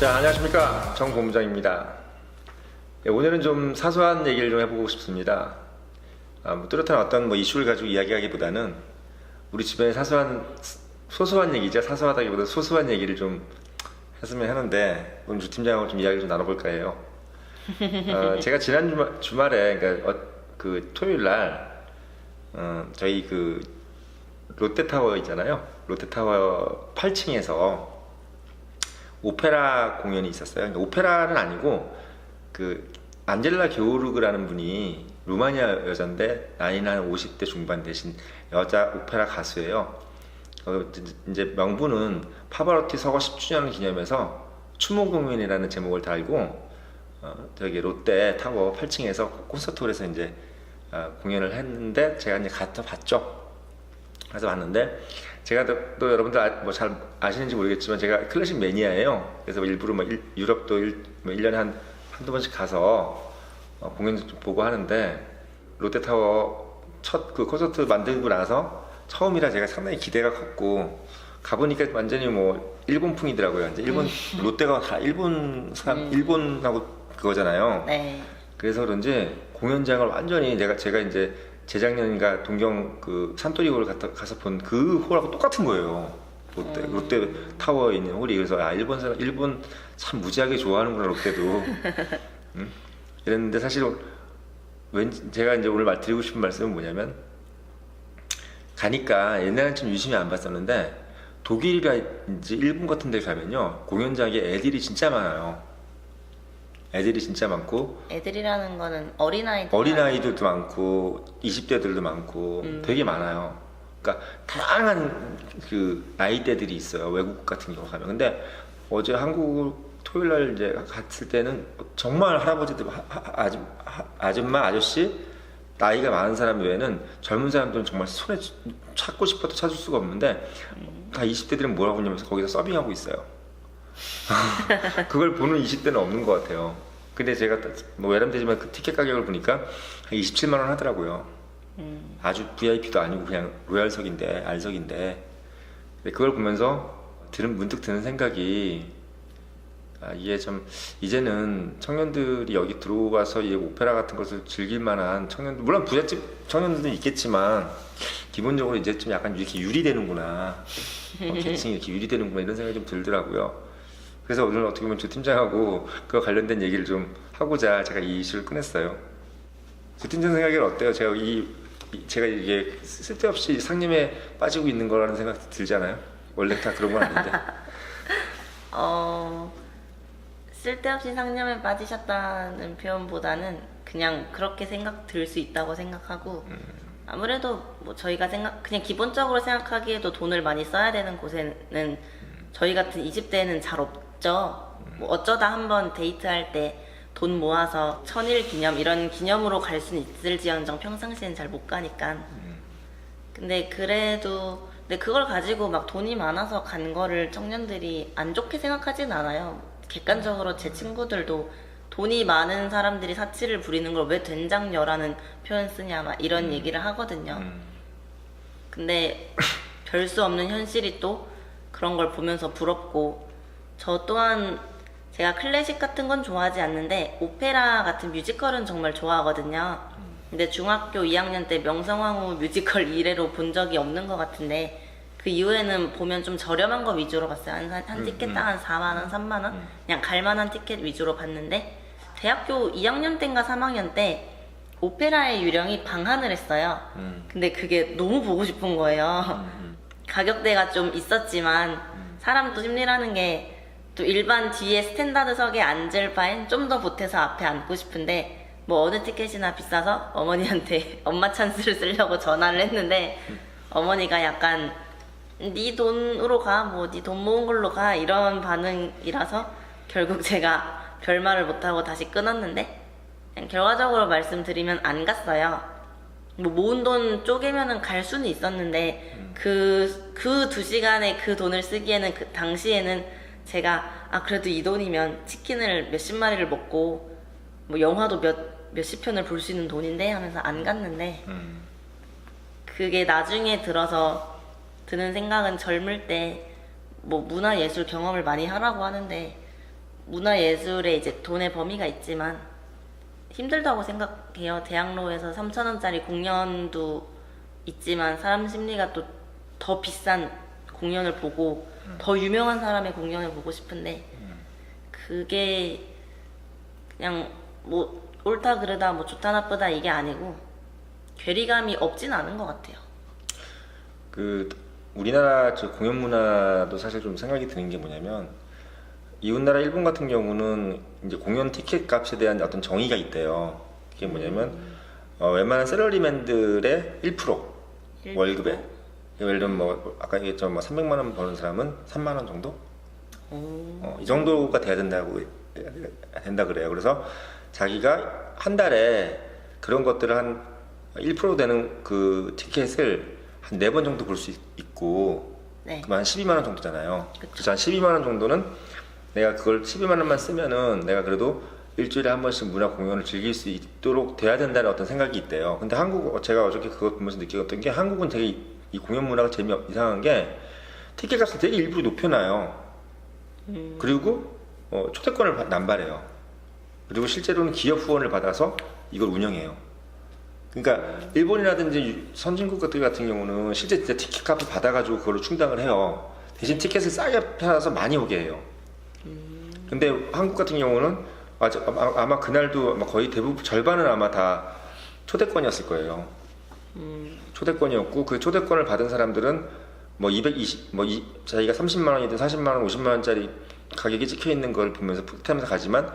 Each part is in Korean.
자, 안녕하십니까. 정 본부장입니다. 네, 오늘은 좀 사소한 얘기를 좀 해보고 싶습니다. 뚜렷한 어떤 이슈를 가지고 이야기하기보다는 우리 주변의 소소한 얘기죠. 사소하다기보다 소소한 얘기를 좀 했으면 하는데, 오늘 주 팀장하고 좀 이야기를 좀 나눠볼까 해요. 제가 지난 주말에, 그러니까 그 토요일 날, 저희 그 롯데타워 있잖아요. 롯데타워 8층에서 오페라 공연이 있었어요. 그러니까 오페라는 아니고 그 안젤라 게오르그라는 분이 루마니아 여자인데 나이는 한 50대 중반 되신 여자 오페라 가수예요. 이제 명분은 파바로티 서거 10주년 기념해서 추모 공연이라는 제목을 달고 저기 롯데 타워 8층에서 콘서트홀에서 이제 공연을 했는데 제가 이제 가서 봤죠. 그래서 봤는데 제가 또 여러분들 잘 아시는지 모르겠지만 제가 클래식 매니아예요. 그래서 일부러 유럽도 1년에 한두 번씩 가서 공연도 좀 보고 하는데 롯데타워 첫 그 콘서트 만들고 나서 처음이라 제가 상당히 기대가 컸고 가보니까 완전히 일본풍이더라고요. 이제 일본 롯데가 다 일본하고 그거잖아요. 네. 그래서 그런지 공연장을 완전히 제가 이제 재작년인가 동경 그 산토리홀 가서 본 그 홀하고 똑같은 거예요. 롯데 타워에 있는 홀이. 그래서 일본 참 무지하게 좋아하는구나 롯데도. 이랬는데 사실 제가 이제 오늘 드리고 싶은 말씀은 뭐냐면, 가니까 옛날엔 좀 유심히 안 봤었는데 독일이라든지 일본 같은 데 가면요 공연장에 애들이 진짜 많아요. 애들이 진짜 많고, 애들이라는 거는 어린아이들. 어린아이들도 많고 20대들도 많고 되게 많아요. 그러니까 다양한 그 나이대들이 있어요. 외국 같은 경우 가면. 근데 어제 한국 토요일날 이제 갔을 때는 정말 할아버지들, 아줌마, 아저씨, 나이가 많은 사람 외에는 젊은 사람들은 정말 손에 찾고 싶어도 찾을 수가 없는데 다 20대들은 뭐라고 하냐면서 거기서 서빙하고 있어요. 그걸 보는 20대는 없는 것 같아요. 근데 제가 외람되지만 그 티켓 가격을 보니까 한 27만 원 하더라고요. 아주 VIP도 아니고 그냥 로얄석인데, R석인데. 근데 그걸 보면서 문득 드는 생각이, 이게 좀 이제는 청년들이 여기 들어와서 이 오페라 같은 것을 즐길 만한 청년들, 물론 부잣집 청년들도 있겠지만 기본적으로 이제 좀 약간 이렇게 유리되는구나, 계층이 이렇게 유리되는구나, 이런 생각이 좀 들더라고요. 그래서 오늘 어떻게 보면 조 팀장하고 그거 관련된 얘기를 좀 하고자 제가 이 이슈를 꺼냈어요. 조 팀장 생각에는 어때요? 제가 이게 쓸데없이 상념에 빠지고 있는 거라는 생각 들잖아요. 원래 다 그런 건 아닌데. 쓸데없이 상념에 빠지셨다는 표현보다는 그냥 그렇게 들 수 있다고 생각하고, 아무래도 저희가 그냥 기본적으로 생각하기에도 돈을 많이 써야 되는 곳에는 저희 같은 20대는 잘 없죠. 어쩌다 한번 데이트할 때 돈 모아서 천일 기념 이런 기념으로 갈 수는 있을지언정 평상시엔 잘 못 가니까. 근데 그걸 가지고 막 돈이 많아서 간 거를 청년들이 안 좋게 생각하진 않아요. 객관적으로 제 친구들도 돈이 많은 사람들이 사치를 부리는 걸 왜 된장녀라는 표현 쓰냐 막 이런 얘기를 하거든요. 근데 별 수 없는 현실이 또 그런 걸 보면서 부럽고, 저 또한 제가 클래식 같은 건 좋아하지 않는데 오페라 같은 뮤지컬은 정말 좋아하거든요. 근데 중학교 2학년 때 명성황후 뮤지컬 1회로 본 적이 없는 것 같은데 그 이후에는 보면 좀 저렴한 거 위주로 봤어요. 한 티켓 딱 한 4만원, 3만원? 그냥 갈만한 티켓 위주로 봤는데, 대학교 2학년 때인가 3학년 때 오페라의 유령이 방한을 했어요. 근데 그게 너무 보고 싶은 거예요. 가격대가 좀 있었지만 사람도 심리라는 게 또 일반 뒤에 스탠다드석에 앉을 바엔 좀 더 보태서 앞에 앉고 싶은데 어느 티켓이나 비싸서 어머니한테 엄마 찬스를 쓰려고 전화를 했는데 어머니가 약간 네 돈으로 가, 네 돈 모은 걸로 가, 이런 반응이라서 결국 제가 별말을 못하고 다시 끊었는데, 그냥 결과적으로 말씀드리면 안 갔어요. 모은 돈 쪼개면은 갈 수는 있었는데 그 2시간에 그 돈을 쓰기에는 그 당시에는 제가 그래도 이 돈이면 치킨을 몇십 마리를 먹고 영화도 몇십 편을 볼 수 있는 돈인데 하면서 안 갔는데, 그게 나중에 들어서 드는 생각은, 젊을 때 문화예술 경험을 많이 하라고 하는데 문화예술에 이제 돈의 범위가 있지만 힘들다고 생각해요. 대학로에서 3,000원짜리 공연도 있지만 사람 심리가 또 더 비싼 공연을 보고 더 유명한 사람의 공연을 보고 싶은데 그게 그냥 뭐 옳다 그르다 뭐 좋다 나쁘다 이게 아니고 괴리감이 없진 않은 것 같아요. 그 우리나라 저 공연 문화도 사실 좀 생각이 드는 게 뭐냐면 이웃나라 일본 같은 경우는 이제 공연 티켓 값에 대한 어떤 정의가 있대요. 그게 뭐냐면 웬만한 셀러리맨들의 1% 월급에 예를 들면 뭐 아까 얘기했지만 뭐 300만 원 버는 사람은 3만 원 정도 이 정도가 돼야 된다 그래요. 그래서 자기가 한 달에 그런 것들을 한 1% 되는 그 티켓을 한 4번 정도 볼 수 있고 네. 그러면 한 12만 원 정도잖아요. 그쵸. 그래서 한 12만 원 정도는 내가 그걸 12만 원만 쓰면은 내가 그래도 일주일에 한 번씩 문화 공연을 즐길 수 있도록 돼야 된다는 어떤 생각이 있대요. 근데 제가 어저께 그거 보면서 느꼈던 게 한국은 되게 이 공연 문화가 이상한 게 티켓 값을 되게 일부러 높여놔요. 그리고 초대권을 남발해요. 그리고 실제로는 기업 후원을 받아서 이걸 운영해요. 그러니까 일본이라든지 선진국 같은 경우는 실제 진짜 티켓 값을 받아가지고 그걸로 충당을 해요. 대신 티켓을 싸게 팔아서 많이 오게 해요. 근데 한국 같은 경우는 아마 그날도 아마 거의 대부분 절반은 아마 다 초대권이었을 거예요. 초대권이었고 그 초대권을 받은 사람들은 뭐 220, 자기가 30만 원이든 40만 원, 50만 원짜리 가격이 찍혀 있는 걸 보면서 풋하면서 가지만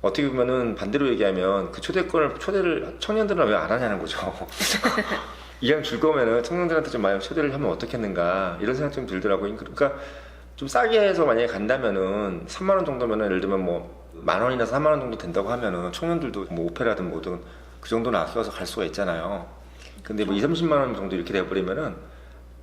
어떻게 보면은 반대로 얘기하면 그 초대를 청년들은 왜 안 하냐는 거죠. 이왕 줄 거면은 청년들한테 좀 많이 초대를 하면 어떻겠는가 이런 생각 좀 들더라고요. 그러니까 좀 싸게 해서 만약에 간다면은 3만 원 정도면은 예를 들면 뭐 만 원이나 4만 원 정도 된다고 하면은 청년들도 뭐 오페라든 뭐든 그 정도는 아껴서 갈 수가 있잖아요. 근데 뭐 2, 30만 원 정도 이렇게 돼버리면은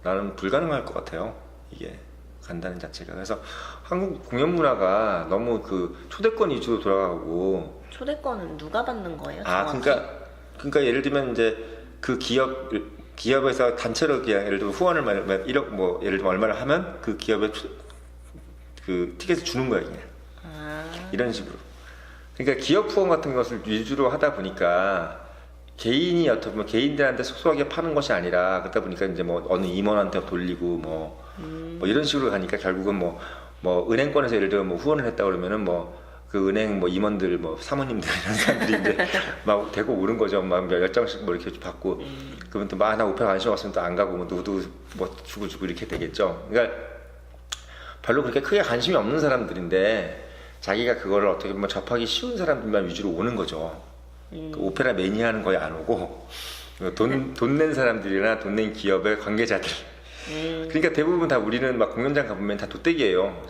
나는 불가능할 것 같아요. 이게 간다는 자체가. 그래서 한국 공연 문화가 너무 그 초대권 위주로 돌아가고. 초대권은 누가 받는 거예요? 그러니까 예를 들면 이제 그 기업에서 단체로 그냥 예를 들면 후원을 1억 뭐 예를 들면 얼마를 하면 그 기업에 그 티켓을 주는 거야 그냥. 이런 식으로. 그러니까 기업 후원 같은 것을 위주로 하다 보니까 개인이 어떻게 보면 개인들한테 소소하게 파는 것이 아니라 그러다 보니까 이제 뭐 어느 임원한테 돌리고 뭐 이런 식으로 가니까 결국은 뭐 은행권에서 예를 들어 뭐 후원을 했다 그러면은 뭐 그 은행 뭐 임원들 뭐 사모님들 이런 사람들이 이제 막 대고 오른 거죠. 막 몇 장씩 뭐 이렇게 받고 그러면 또 막 나 오페라 관심 없으면 또 안 가고 뭐 누구 뭐 주고 이렇게 되겠죠. 그러니까 별로 그렇게 크게 관심이 없는 사람들인데 자기가 그거를 어떻게 보면 접하기 쉬운 사람들만 위주로 오는 거죠. 그 오페라 매니아는 거의 안 오고 돈 낸 사람들이나 돈 낸 기업의 관계자들. 그러니까 대부분 다 우리는 막 공연장 가보면 다 도떼기예요.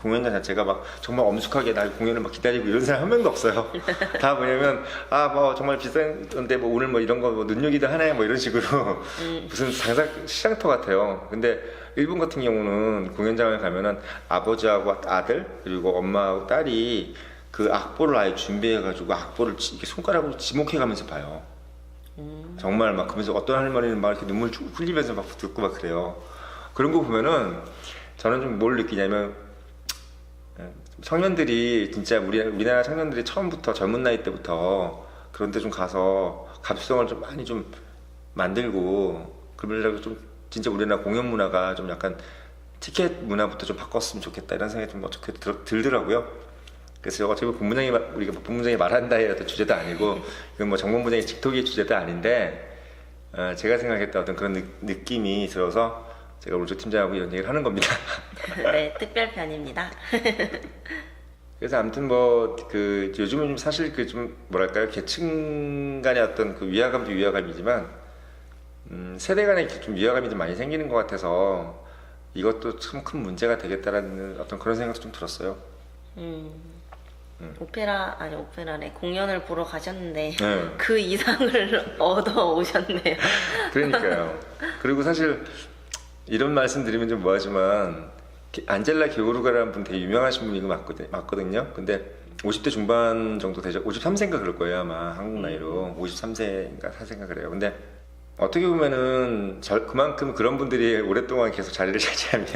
공연장 자체가 막 정말 엄숙하게 날 공연을 막 기다리고 이런 사람 한 명도 없어요. 다 뭐냐면 정말 비싼 건데 뭐 오늘 뭐 이런 거 뭐 눈요기도 하네 뭐 이런 식으로 무슨 시장터 같아요. 근데 일본 같은 경우는 공연장을 가면은 아버지하고 아들 그리고 엄마하고 딸이 그 악보를 아예 준비해가지고 악보를 이렇게 손가락으로 지목해가면서 봐요. 정말 막 그러면서 어떤 할머니는 막 이렇게 눈물 쭉 흘리면서 막 듣고 막 그래요. 그런 거 보면은 저는 좀 뭘 느끼냐면 청년들이 진짜 우리나라 청년들이 처음부터 젊은 나이 때부터 그런 데 좀 가서 감수성을 좀 많이 좀 만들고 그러려고 좀 진짜 우리나라 공연 문화가 좀 약간 티켓 문화부터 좀 바꿨으면 좋겠다 이런 생각이 좀 어떻게 들더라고요. 그래서 어차피 우리가 본부장이 말한다 해야 될 주제도 아니고 이건 뭐 정본부장이 직토기의 주제도 아닌데 제가 생각했던 어떤 그런 느낌이 들어서 제가 오늘 조 팀장하고 이런 얘기를 하는 겁니다. 네, 특별편입니다. 그래서 아무튼 요즘은 좀 사실 좀 뭐랄까요 계층 간의 어떤 그 위화감도 위화감이지만 세대 간의 좀 위화감이 좀 많이 생기는 것 같아서 이것도 참 큰 문제가 되겠다라는 어떤 그런 생각도 좀 들었어요. 오페라네 공연을 보러 가셨는데 네. 그 이상을 얻어 오셨네요. 그러니까요. 그리고 사실 이런 말씀 드리면 좀 뭐하지만 안젤라 게오르가라는 분 되게 유명하신 분이 맞거든요. 근데 50대 중반 정도 되죠. 53세인가 그럴 거예요 아마 한국 나이로 53세인가 4세인가 그래요. 근데 어떻게 보면은 그만큼 그런 분들이 오랫동안 계속 자리를 차지하면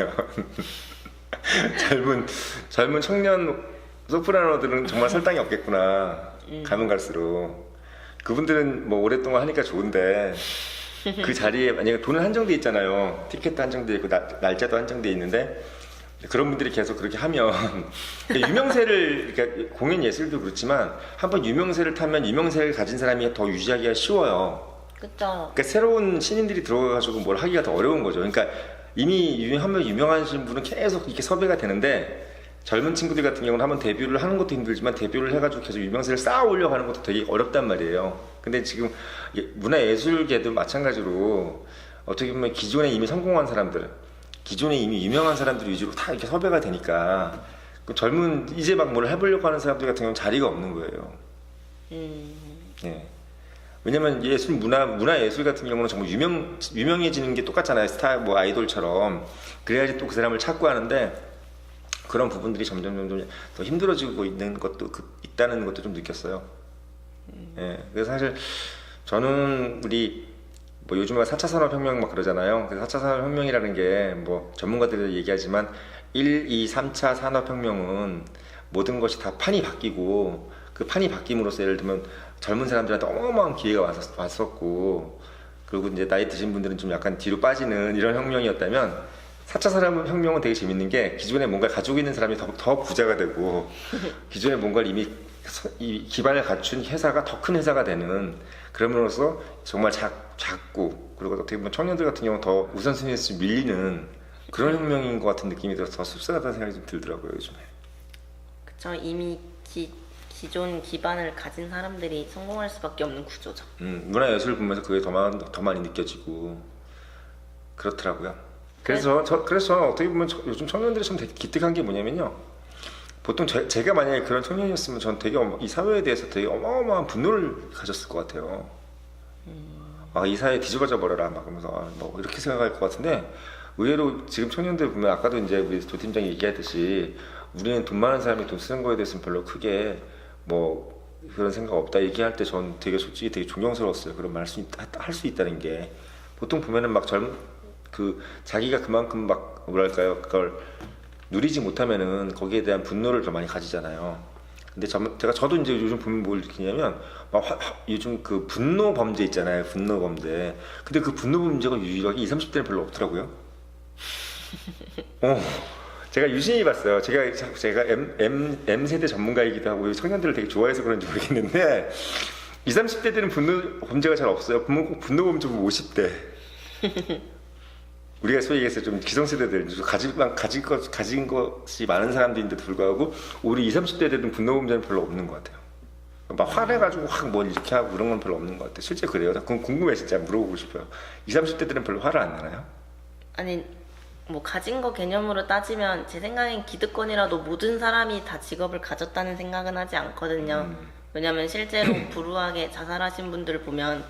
젊은 청년 소프라노들은 정말 설당이 없겠구나. 가면 갈수록 그분들은 뭐 오랫동안 하니까 좋은데 그 자리에 만약에 돈은 한정돼 있잖아요. 티켓도 한정돼 있고 날짜도 한정돼 있는데 그런 분들이 계속 그렇게 하면 유명세를 그러니까 공연 예술도 그렇지만 한번 유명세를 타면 유명세를 가진 사람이 더 유지하기가 쉬워요. 그쵸. 그러니까 새로운 신인들이 들어가가지고 뭘 하기가 더 어려운 거죠. 그러니까 이미 한번 유명하신 분은 계속 이렇게 섭외가 되는데 젊은 친구들 같은 경우는 한번 데뷔를 하는 것도 힘들지만 데뷔를 해가지고 계속 유명세를 쌓아 올려가는 것도 되게 어렵단 말이에요. 근데 지금 문화예술계도 마찬가지로 어떻게 보면 기존에 이미 성공한 사람들, 기존에 이미 유명한 사람들 위주로 다 이렇게 섭외가 되니까 그 젊은 이제 막 뭘 해보려고 하는 사람들 같은 경우는 자리가 없는 거예요. 예. 왜냐면 문화예술 같은 경우는 정말 유명해지는 게 똑같잖아요. 스타, 뭐 아이돌처럼. 그래야지 또 그 사람을 찾고 하는데 그런 부분들이 점점 더 힘들어지고 있다는 것도 좀 느꼈어요. 예. 그래서 사실 저는 뭐 요즘에 4차 산업혁명 막 그러잖아요. 그래서 4차 산업혁명이라는 게 뭐 전문가들이 얘기하지만 1, 2, 3차 산업혁명은 모든 것이 다 판이 바뀌고 그 판이 바뀜으로써 예를 들면 젊은 사람들한테 어마어마한 기회가 왔었고 그리고 이제 나이 드신 분들은 좀 약간 뒤로 빠지는 이런 혁명이었다면 4차 산업혁명은 되게 재밌는 게 기존에 뭔가 가지고 있는 사람이 더 부자가 되고 기존에 뭔가를 이미 이 기반을 갖춘 회사가 더 큰 회사가 되는 그럼으로써 정말 작고 그리고 어떻게 보면 청년들 같은 경우는 더 우선순위에서 밀리는 그런 혁명인 것 같은 느낌이 들어서 더 씁쓸하다는 생각이 좀 들더라고요 요즘에. 그쵸. 이미 기존 기반을 가진 사람들이 성공할 수밖에 없는 구조죠. 문화예술 보면서 그게 더 많이 느껴지고 그렇더라고요. 그래서 어떻게 보면 요즘 청년들이 참 되게 기특한 게 뭐냐면요. 보통 제가 만약에 그런 청년이었으면 전 되게 이 사회에 대해서 되게 어마어마한 분노를 가졌을 것 같아요. 이 사회 뒤집어져 버려라 막 그러면서 뭐 이렇게 생각할 것 같은데 의외로 지금 청년들 보면 아까도 이제 우리 조 팀장이 얘기했듯이 우리는 돈 많은 사람이 돈 쓰는 거에 대해서는 별로 크게 뭐 그런 생각 없다 얘기할 때 전 되게 솔직히 되게 존경스러웠어요. 그런 말 할 수 있다는 게 보통 보면은 막 자기가 그만큼 막 뭐랄까요 그걸 누리지 못하면은 거기에 대한 분노를 더 많이 가지잖아요. 근데 저도 이제 요즘 보면 뭘 느끼냐면 요즘 그 분노 범죄 있잖아요. 분노 범죄. 근데 그 분노 범죄가 유일하게 20, 30대는 별로 없더라고요. 제가 유심히 봤어요. 제가 M세대 전문가이기도 하고 청년들을 되게 좋아해서 그런지 모르겠는데 20, 30대들은 분노 범죄가 잘 없어요. 분노 범죄는 50대. 우리가 소위 얘기해서 좀 기성세대들 가진 것이 많은 사람들인데도 불구하고 우리 20, 30대들은 분노 범죄는 별로 없는 것 같아요. 막 화내가지고 확 뭘 이렇게 하고 그런 건 별로 없는 것 같아요. 실제 그래요. 그건 궁금해 진짜 물어보고 싶어요. 20, 30대들은 별로 화를 안 내나요? 아니 뭐 가진 거 개념으로 따지면 제 생각엔 기득권이라도 모든 사람이 다 직업을 가졌다는 생각은 하지 않거든요. 왜냐면 실제로 불우하게 자살하신 분들 보면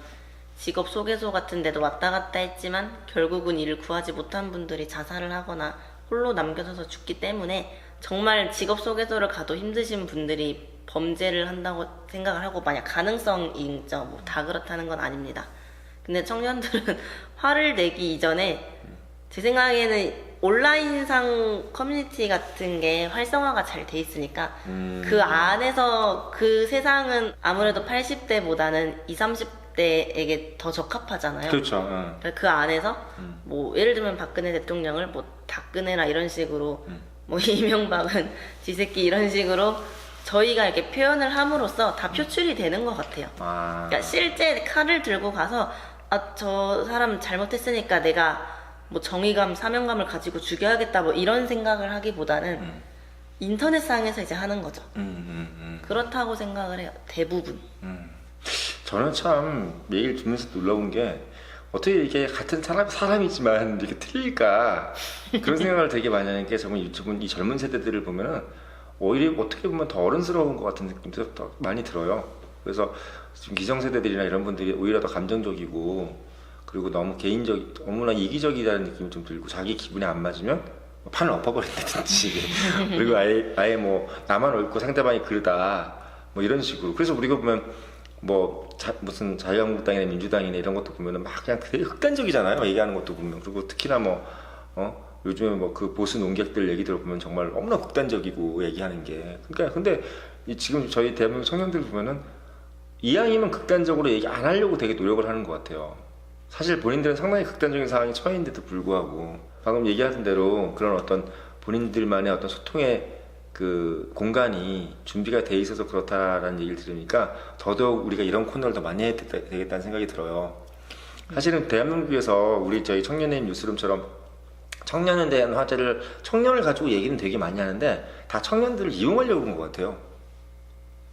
직업 소개소 같은 데도 왔다 갔다 했지만 결국은 일을 구하지 못한 분들이 자살을 하거나 홀로 남겨져서 죽기 때문에 정말 직업 소개소를 가도 힘드신 분들이 범죄를 한다고 생각을 하고 만약 가능성이 있죠. 뭐 다 그렇다는 건 아닙니다. 근데 청년들은 화를 내기 이전에 제 생각에는 온라인상 커뮤니티 같은 게 활성화가 잘 돼 있으니까 그 안에서 그 세상은 아무래도 80대보다는 20, 30대에게 더 적합하잖아요. 그렇죠. 그러니까 그 안에서 뭐 예를 들면 박근혜 대통령을 뭐 닥근혜라 이런 식으로 뭐 이명박은 쥐새끼 이런 식으로 저희가 이렇게 표현을 함으로써 다 표출이 되는 것 같아요. 그러니까 실제 칼을 들고 가서 저 사람 잘못했으니까 내가 뭐 정의감, 사명감을 가지고 죽여야겠다 뭐 이런 생각을 하기보다는 인터넷상에서 이제 하는 거죠. 그렇다고 생각을 해요. 대부분. 저는 참 매일 듣면서 놀라운 게 어떻게 이게 같은 사람이지만 이렇게 틀릴까 그런 생각을 되게 많이 하는 게 정말 이 젊은 세대들을 보면은 오히려 어떻게 보면 더 어른스러운 것 같은 느낌도 더 많이 들어요. 그래서 지금 기성세대들이나 이런 분들이 오히려 더 감정적이고 그리고 너무 너무나 이기적이라는 느낌이 좀 들고 자기 기분에 안 맞으면 판을 엎어버린다든지 그리고 아예 뭐 나만 옳고 상대방이 그르다 뭐 이런 식으로. 그래서 우리가 보면 뭐 무슨 자유한국당이나 민주당이나 이런 것도 보면은 막 그냥 되게 극단적이잖아요. 얘기하는 것도 보면. 그리고 특히나 요즘에 뭐 그 보수 농객들 얘기 들어보면 정말 너무나 극단적이고 얘기하는 게. 그러니까 근데 지금 저희 대한민국 청년들 보면은 이왕이면 극단적으로 얘기 안 하려고 되게 노력을 하는 것 같아요. 사실 본인들은 상당히 극단적인 상황에 처해있는데도 불구하고 방금 얘기하신 대로 그런 어떤 본인들만의 어떤 소통의 그 공간이 준비가 돼 있어서 그렇다라는 얘기를 들으니까 더더욱 우리가 이런 코너를 더 많이 해야 되겠다는 생각이 들어요. 사실은 대한민국에서 우리 저희 청년의 뉴스룸처럼 청년에 대한 화제를 청년을 가지고 얘기는 되게 많이 하는데 다 청년들을 이용하려고 그런 것 같아요.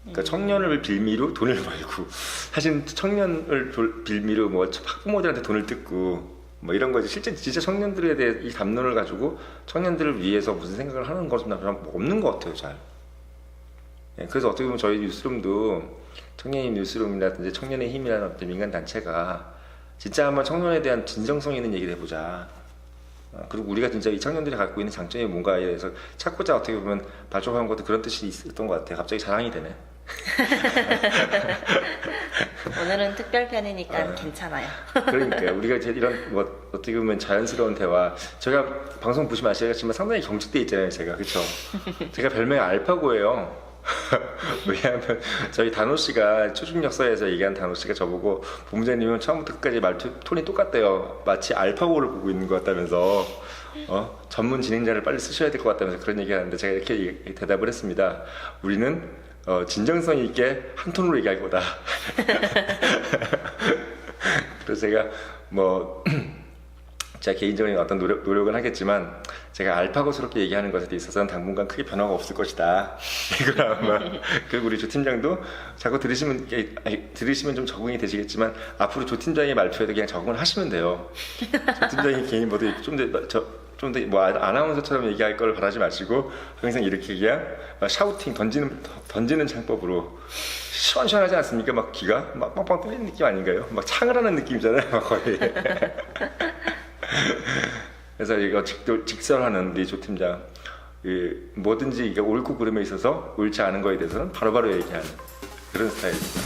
그러니까 청년을 빌미로 돈을 벌고 사실 청년을 빌미로 뭐 학부모들한테 돈을 뜯고 뭐 이런 거지. 실제 진짜 청년들에 대해 이 담론을 가지고 청년들을 위해서 무슨 생각을 하는 것은 없는 것 같아요, 잘. 예, 그래서 어떻게 보면 저희 뉴스룸도 청년의 뉴스룸이라든지 청년의 힘이라는 어떤 민간 단체가 진짜 한번 청년에 대한 진정성 있는 얘기를 해보자. 그리고 우리가 진짜 이 청년들이 갖고 있는 장점이 뭔가에 대해서 찾고자 어떻게 보면 발족한 것도 그런 뜻이 있었던 것 같아요. 갑자기 자랑이 되네. 오늘은 특별편이니까 괜찮아요. 그러니까 우리가 이제 이런 뭐 어떻게 보면 자연스러운 대화. 제가 방송 보시면 아시겠지만 상당히 경직돼 있잖아요, 제가. 그렇죠? 제가 별명이 알파고예요. 왜냐하면 저희 단호 씨가 초중역사에서 얘기한 단호 씨가 저보고 본부장님은 처음부터 끝까지 말투 톤이 똑같대요. 마치 알파고를 보고 있는 것 같다면서 전문 진행자를 빨리 쓰셔야 될 것 같다면서 그런 얘기하는데 제가 이렇게 대답을 했습니다. 우리는 진정성 있게 한 톤으로 얘기할 거다. 그래서 제가 뭐 제가 개인적인 어떤 노력은 하겠지만 제가 알파고스럽게 얘기하는 것에 있어서는 당분간 크게 변화가 없을 것이다. 이걸 아마 그리고 우리 조 팀장도 자꾸 들으시면 좀 적응이 되시겠지만 앞으로 조 팀장의 말투에도 그냥 적응을 하시면 돼요. 조 팀장이 괜히 뭐도 좀 더 뭐 아나운서처럼 얘기할 걸 바라지 마시고 항상 이렇게 그냥 샤우팅 던지는 창법으로 시원시원하지 않습니까? 막 귀가 막 빵빵 뚫리는 느낌 아닌가요? 막 창을 하는 느낌이잖아요, 막 거의. 그래서 이거 직설하는 우리 조 팀장, 뭐든지 이게 옳고 그름에 있어서 옳지 않은 거에 대해서는 바로바로 얘기하는 그런 스타일입니다.